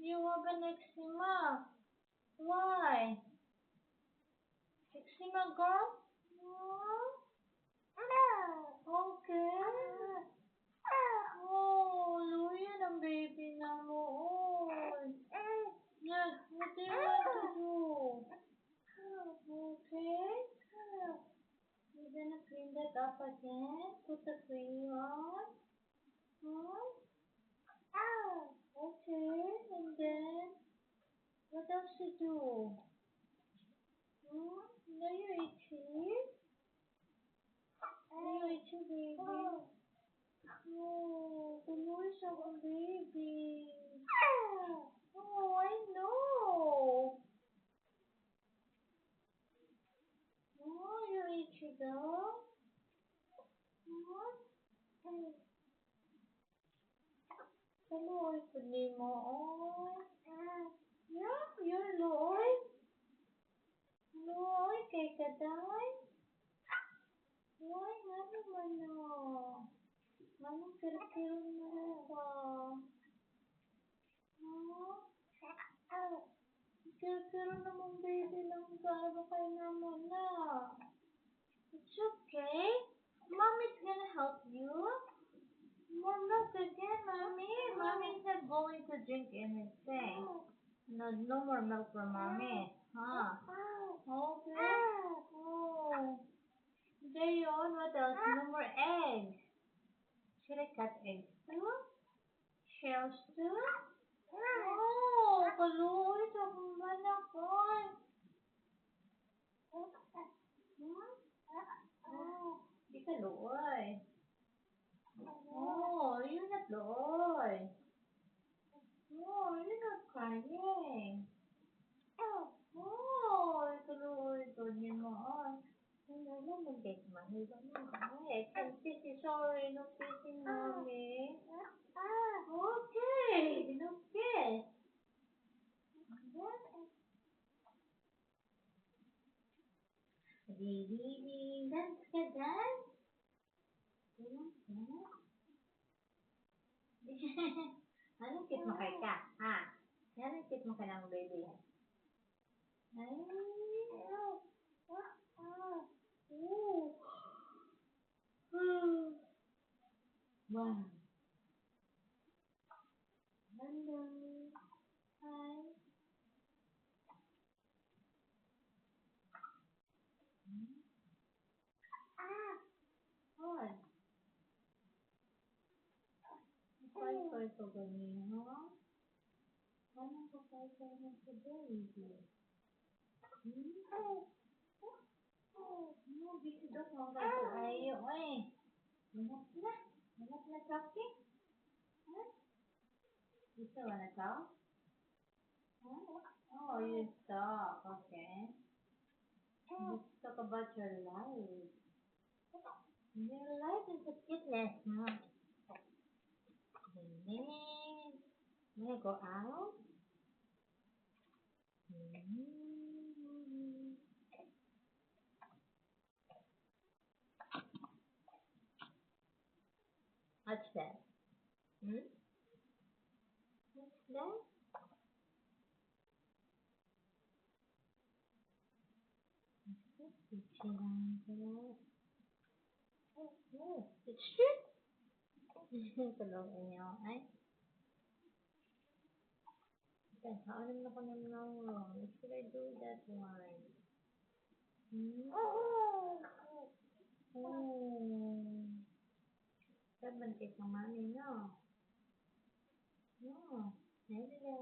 You have an eczema. Why? Eczema, girl? Okay. Oh, Luyan ang baby na mo. Yeah, what do you want to do? Okay. You're gonna clean that up again? Put the cream on? Okay, and then what else you do? Now you're itchy? Now you're itchy, baby? Oh, Luis ako, baby. Oh, I know. Oh, you're itchy daw? Kaloy, pwede mo. Oh. Yeah, you're Loy. Loy, kay Kaday. Loy, nga naman o. Manong kira-kira mo ba? Kira-kira naman baby lang para ba kayo naman na. It's okay. Mommy's gonna help you. More milk again, Mommy. Mommy's not going to drink anything. No more milk for Mommy. Huh? Okay. Oh. Dayon, what else? No more eggs. Should I cut eggs too? Shells too? Oh, kaluoy sa manakon. Oh, di kaluoy. Oh, you're not luoy. Oh, you're not crying. Oh, kaluoy. Ganyan mo. Ano mo, get mahirap mo. Ay, kissy, sorry. No kissing, Mommy. Okay. No kiss. Baby, dance ka, dance? Anong kiss mo kay ka? Ha? Anong kiss mo ka ng baby? Ay, wow. Hello. Hi. Hoy. Koy-koy ko ganyan, ha? Anong koy-koy mo sa baby? Busy daw mo kayo. Ayaw, eh. Manap na. Manap na talking? Huh? You still wanna talk? Huh? Oh, you talk. Okay. Let's talk about your life. Your life is a fitness, huh? Wanna go out? What's that? What's that? Oh, it's true. Tulungan niyo, ay. How naman ako naman wrong? What should I do that one? Sabantik ng mami, no? No. Hello.